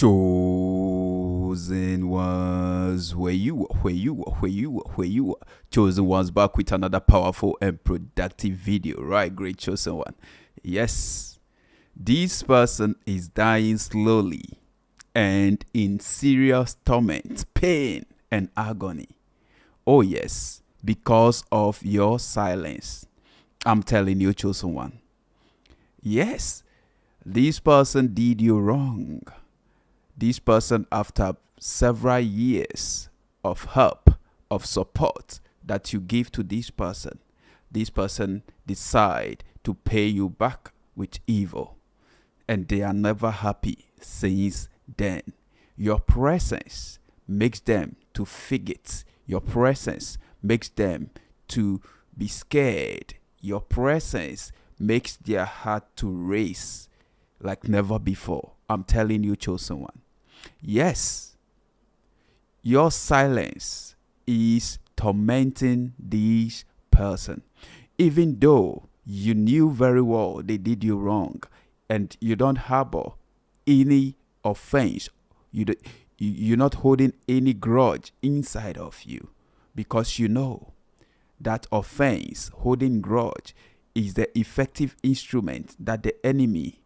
Chosen ones, where you are. Chosen ones back with another powerful and productive video, right? Great chosen one. Yes, this person is dying slowly and in serious torment, pain, and agony. Oh, yes, because of your silence. I'm telling you, chosen one. Yes, this person did you wrong. This person, after several years of help, of support that you give to this person decide to pay you back with evil. And they are never happy since then. Your presence makes them to forget. Your presence makes them to be scared. Your presence makes their heart to race like never before. I'm telling you, chosen one. Yes, your silence is tormenting this person. Even though you knew very well they did you wrong and you don't harbor any offense, you're not holding any grudge inside of you, because you know that offense, holding grudge, is the effective instrument that the enemy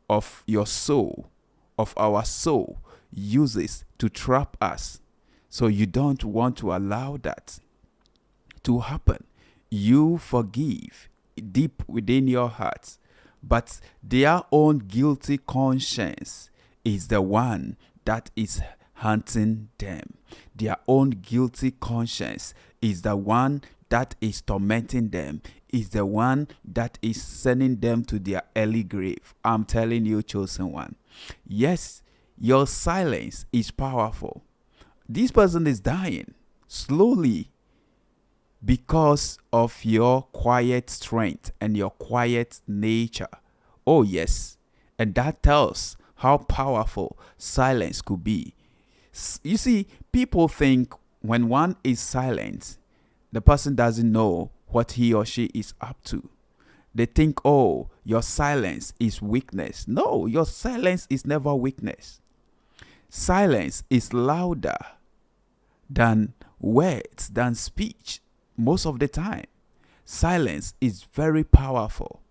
of your soul, of our soul, uses to trap us. So you don't want to allow that to happen. You forgive deep within your heart, but their own guilty conscience is the one that is haunting them. Their own guilty conscience is the one that is tormenting them, is the one that is sending them to their early grave. I'm telling you, chosen one. Yes, your silence is powerful. This person is dying slowly because of your quiet strength and your quiet nature. Oh, yes. And that tells how powerful silence could be. You see, people think when one is silent, the person doesn't know what he or she is up to. They think, oh, your silence is weakness. No, your silence is never weakness. Silence is louder than words, than speech, most of the time. Silence is very powerful.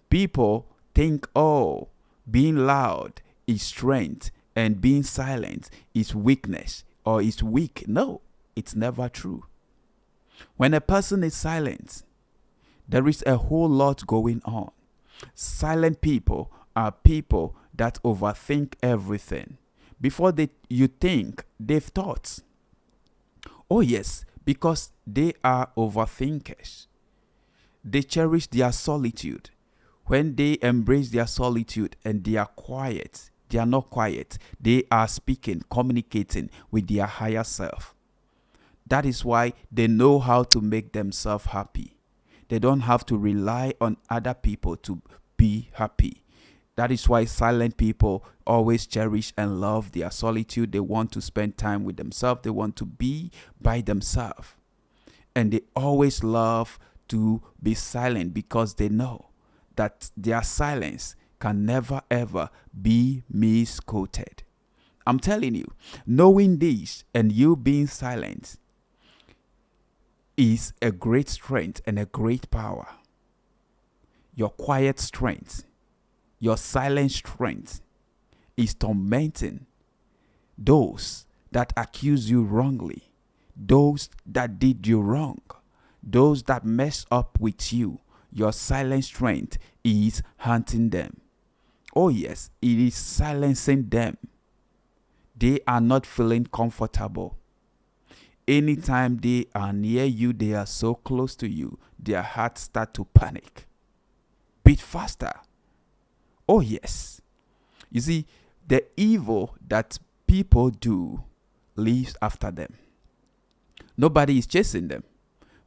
People think, oh, being loud is strength and being silent is weakness or is weak. No, it's never true. When a person is silent, there is a whole lot going on. Silent people are people that overthink everything. Before you think, they've thought. Oh yes, because they are overthinkers. They cherish their solitude. When they embrace their solitude and they are quiet, they are not quiet. They are speaking, communicating with their higher self. That is why they know how to make themselves happy. They don't have to rely on other people to be happy. That is why silent people always cherish and love their solitude. They want to spend time with themselves. They want to be by themselves. And they always love to be silent because they know that their silence can never ever be misquoted. I'm telling you, knowing this and you being silent is a great strength and a great power. Your quiet strength, your silent strength is tormenting those that accuse you wrongly, those that did you wrong, those that mess up with you. Your silent strength is hunting them. Oh yes, it is silencing them. They are not feeling comfortable. Anytime they are near you, they are so close to you, their hearts start to panic. Beat faster. Oh yes. You see, the evil that people do leaves after them. Nobody is chasing them,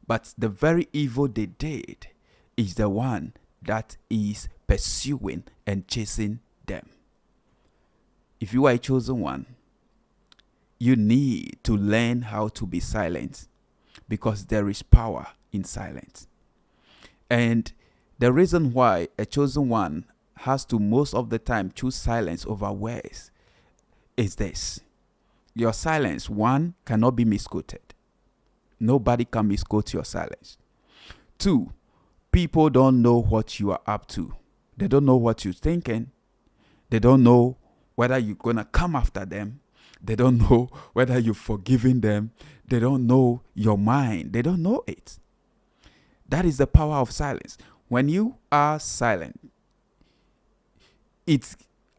but the very evil they did is the one that is pursuing and chasing them. If you are a chosen one, you need to learn how to be silent, because there is power in silence. And the reason why a chosen one has to most of the time choose silence over words is this. Your silence, one, cannot be misquoted. Nobody can misquote your silence. Two, people don't know what you are up to. They don't know what you're thinking. They don't know whether you're going to come after them. They don't know whether you're forgiving them. They don't know your mind. They don't know it. That is the power of silence. When you are silent, it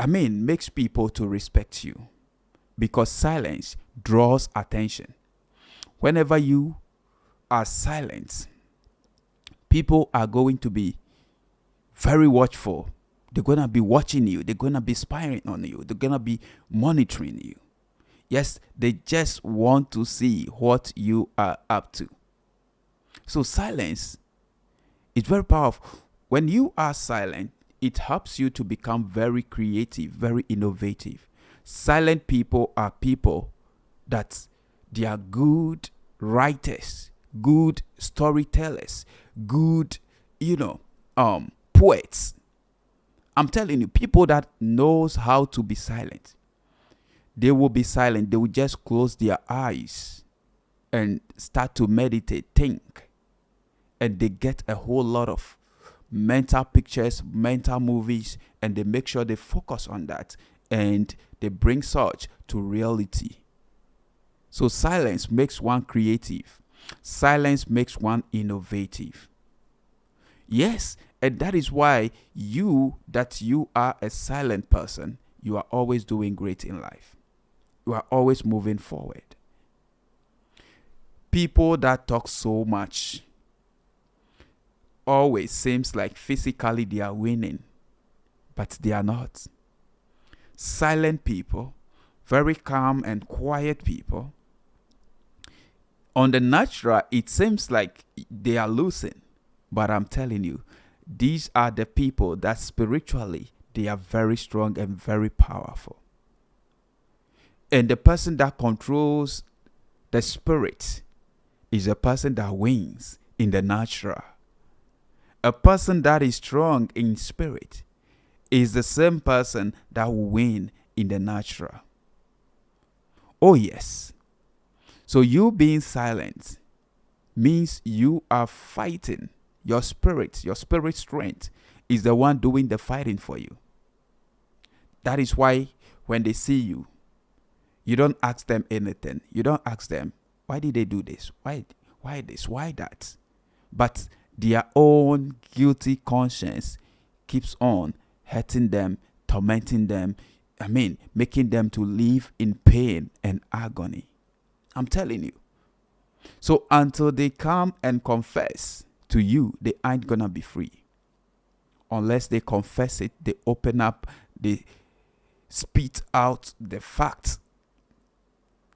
makes people to respect you, because silence draws attention. Whenever you are silent, people are going to be very watchful. They're going to be watching you. They're going to be spying on you. They're going to be monitoring you. Yes, they just want to see what you are up to. So silence is very powerful. When you are silent, it helps you to become very creative, very innovative. Silent people are people that they are good writers, good storytellers, good, poets. I'm telling you, people that knows how to be silent, they will be silent. They will just close their eyes and start to meditate, think. And they get a whole lot of mental pictures, mental movies, and they make sure they focus on that. And they bring such to reality. So silence makes one creative. Silence makes one innovative. Yes, and that is why you are a silent person, you are always doing great in life. You are always moving forward. People that talk so much always seems like physically they are winning, but they are not. Silent people, very calm and quiet people, on the natural, it seems like they are losing. But I'm telling you, these are the people that spiritually, they are very strong and very powerful. And the person that controls the spirit is a person that wins in the natural. A person that is strong in spirit is the same person that will win in the natural. Oh yes. So you being silent means you are fighting. Your spirit strength is the one doing the fighting for you. That is why when they see you, you don't ask them anything. You don't ask them, why did they do this? Why this? Why that? But their own guilty conscience keeps on hurting them, tormenting them, making them to live in pain and agony. I'm telling you. So until they come and confess to you, they ain't gonna be free. Unless they confess it, they open up, they spit out the facts,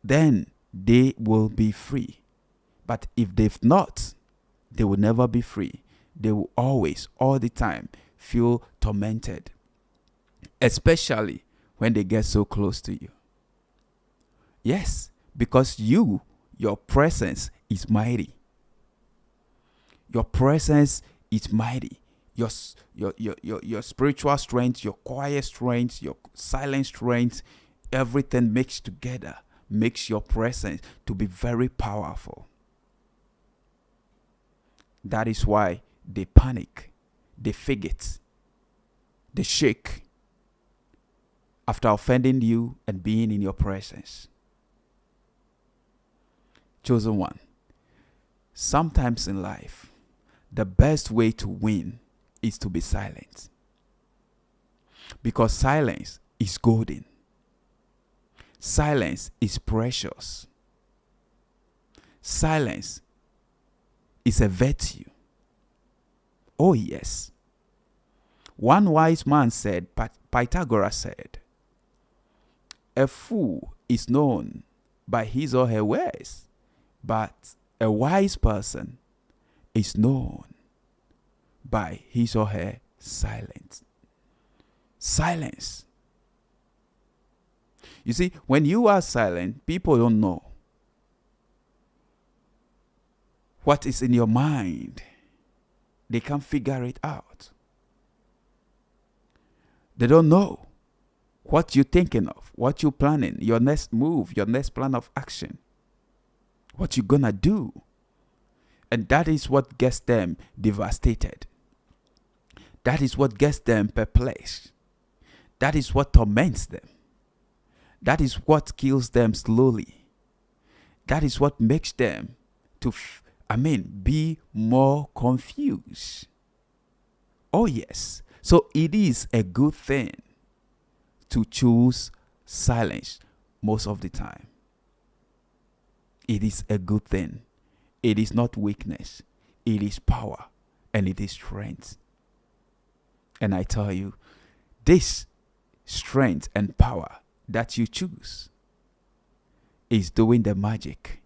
then they will be free. But if they've not, they will never be free. They will always, all the time, feel tormented. Especially when they get so close to you. Yes, because your presence is mighty. Your presence is mighty. Your spiritual strength, your quiet strength, your silent strength, everything mixed together makes your presence to be very powerful. That is why they panic, they fidget, they shake after offending you and being in your presence. Chosen one, sometimes in life, the best way to win is to be silent. Because silence is golden. Silence is precious. Silence is a virtue. Oh yes. One wise man said, Pythagoras said, a fool is known by his or her words, but a wise person is known by his or her silence. Silence. You see, when you are silent, people don't know what is in your mind. They can't figure it out. They don't know what you're thinking of, what you're planning, your next move, your next plan of action, what you're gonna do. And that is what gets them devastated. That is what gets them perplexed. That is what torments them. That is what kills them slowly. That is what makes them be more confused. Oh yes. So it is a good thing to choose silence most of the time. It is a good thing. It is not weakness. It is power and it is strength. And I tell you, this strength and power that you choose is doing the magic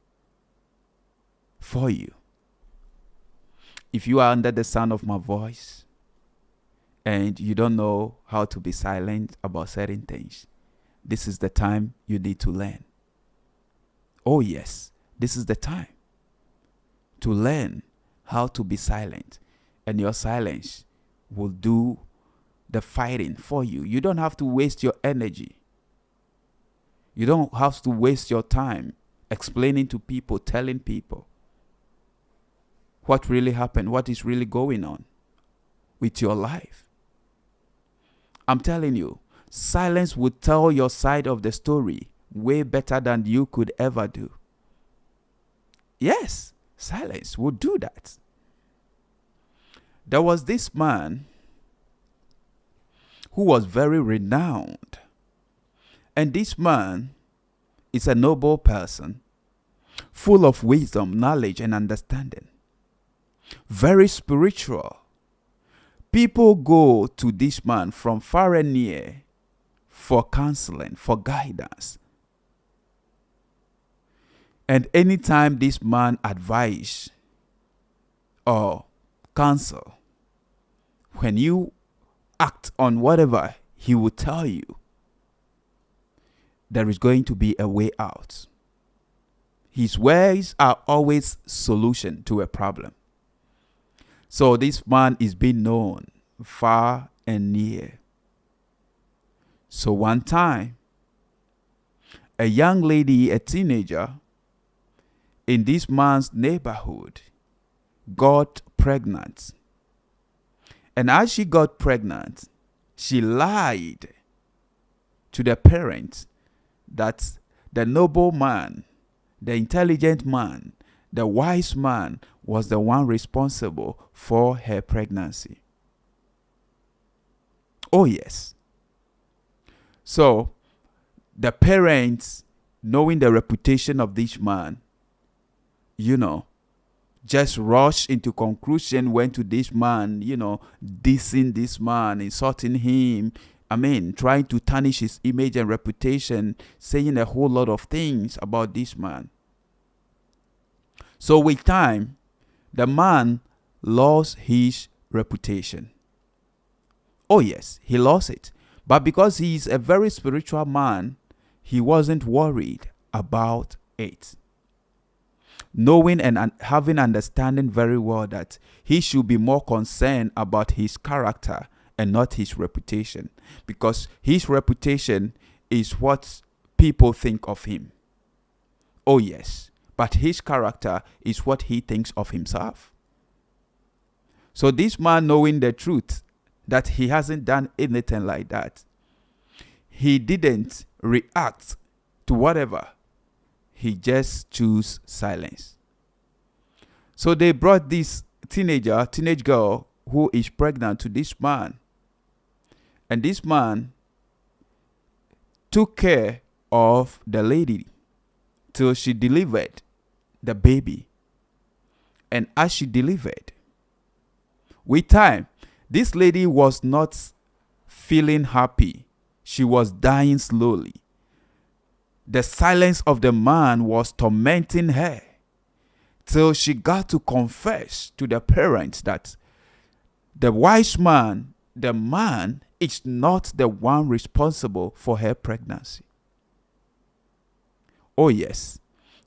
for you. If you are under the sound of my voice and you don't know how to be silent about certain things, this is the time you need to learn. Oh yes, this is the time to learn how to be silent, and your silence will do the fighting for you. You don't have to waste your energy. You don't have to waste your time explaining to people, telling people what really happened, what is really going on with your life. I'm telling you, silence will tell your side of the story way better than you could ever do. Yes, silence will do that. There was this man who was very renowned. And this man is a noble person, full of wisdom, knowledge, and understanding. Very spiritual. People go to this man from far and near for counseling, for guidance. And anytime this man advise or counsel, when you act on whatever he will tell you, there is going to be a way out. His ways are always solution to a problem. So this man is being known far and near. So one time, a young lady, a teenager, in this man's neighborhood got pregnant. And as she got pregnant, she lied to the parents that the noble man, the intelligent man, the wise man was the one responsible for her pregnancy. Oh yes. So the parents, knowing the reputation of this man, just rushed into conclusion, went to this man, dissing this man, insulting him. Trying to tarnish his image and reputation, saying a whole lot of things about this man. So with time, the man lost his reputation. Oh yes, he lost it. But because he is a very spiritual man, he wasn't worried about it. Knowing and having understanding very well that he should be more concerned about his character and not his reputation, because his reputation is what people think of him. Oh yes, but his character is what he thinks of himself. So this man, knowing the truth that he hasn't done anything like that, he didn't react to whatever. He just chose silence. So they brought this teenage girl who is pregnant to this man. And this man took care of the lady till she delivered the baby. And as she delivered, with time, this lady was not feeling happy. She was dying slowly. The silence of the man was tormenting her till she got to confess to the parents that the wise man, the man, is not the one responsible for her pregnancy. Oh yes,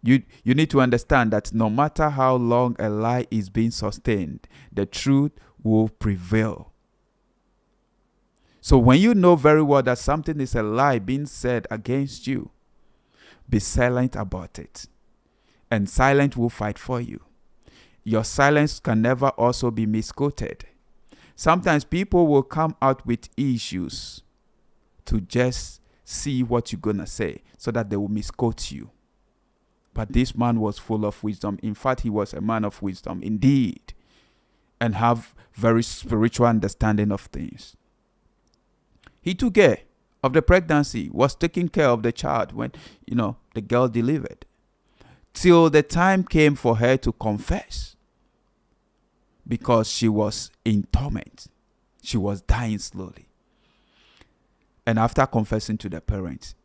you need to understand that no matter how long a lie is being sustained, the truth will prevail. So when you know very well that something is a lie being said against you, be silent about it. And silence will fight for you. Your silence can never also be misquoted. Sometimes people will come out with issues to just see what you're going to say so that they will misquote you. But this man was full of wisdom. In fact, he was a man of wisdom indeed, and have very spiritual understanding of things. He took care of the pregnancy, was taking care of the child when, the girl delivered, till the time came for her to confess, because she was in torment. She was dying slowly. And after confessing to the parents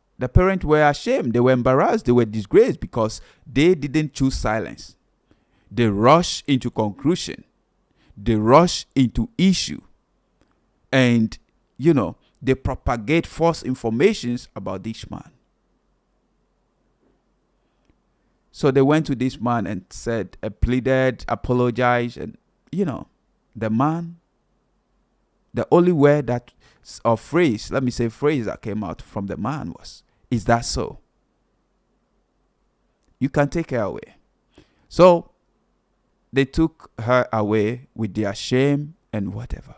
were ashamed. They were embarrassed. They were disgraced because they didn't choose silence. They rushed into conclusion. They rushed into issue. And, they propagate false informations about this man. So they went to this man and said, pleaded, apologized. And, the man, the only word phrase that came out from the man was, "Is that so? You can take her away." So they took her away with their shame and whatever.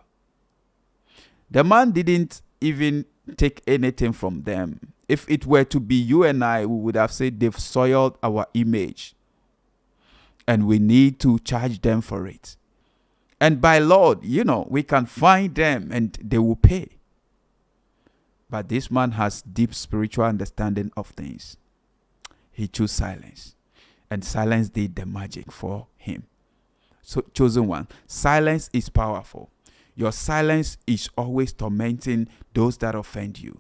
The man didn't even take anything from them. If it were to be you and I, we would have said they've soiled our image and we need to charge them for it. And by law, we can find them and they will pay. But this man has deep spiritual understanding of things. He chose silence. And silence did the magic for him. So, chosen one, silence is powerful. Your silence is always tormenting those that offend you.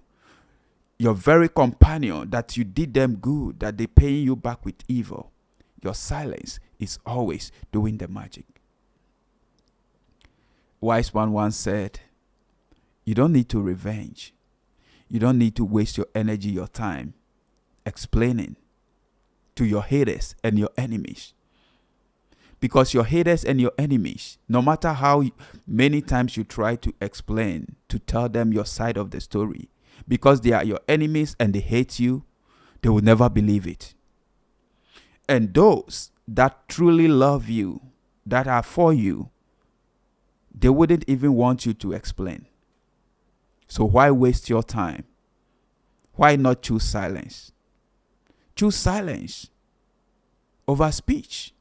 Your very companion that you did them good, that they paying you back with evil. Your silence is always doing the magic. Wise man once said, you don't need to revenge. You don't need to waste your energy, your time explaining to your haters and your enemies. Because your haters and your enemies, no matter how many times you try to explain, to tell them your side of the story, because they are your enemies and they hate you, they will never believe it. And those that truly love you, that are for you, they wouldn't even want you to explain. So why waste your time? Why not choose silence? Choose silence over speech.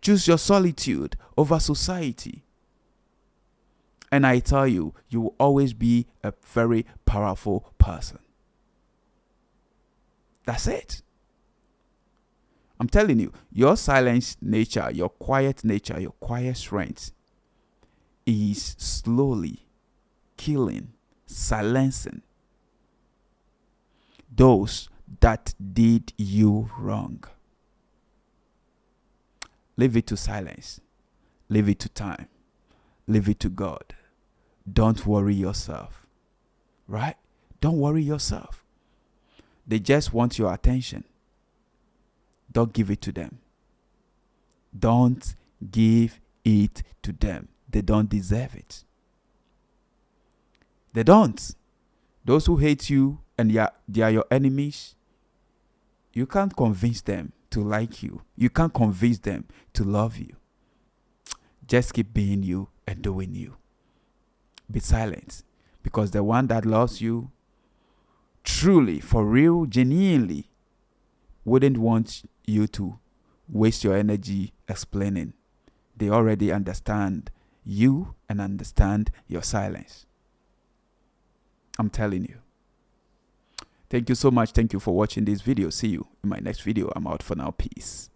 Choose your solitude over society. And I tell you, you will always be a very powerful person. That's it. I'm telling you, your silent nature, your quiet nature, your quiet strength is slowly killing, silencing those that did you wrong. Leave it to silence. Leave it to time. Leave it to God. Don't worry yourself. Right? Don't worry yourself. They just want your attention. Don't give it to them. Don't give it to them. They don't deserve it. They don't. Those who hate you and they are your enemies, you can't convince them to like you. You can't convince them to love you. Just keep being you and doing you. Be silent, because the one that loves you truly, for real, genuinely, wouldn't want you to waste your energy explaining. They already understand you and understand your silence. I'm telling you. Thank you so much. Thank you for watching this video. See you in my next video. I'm out for now. Peace.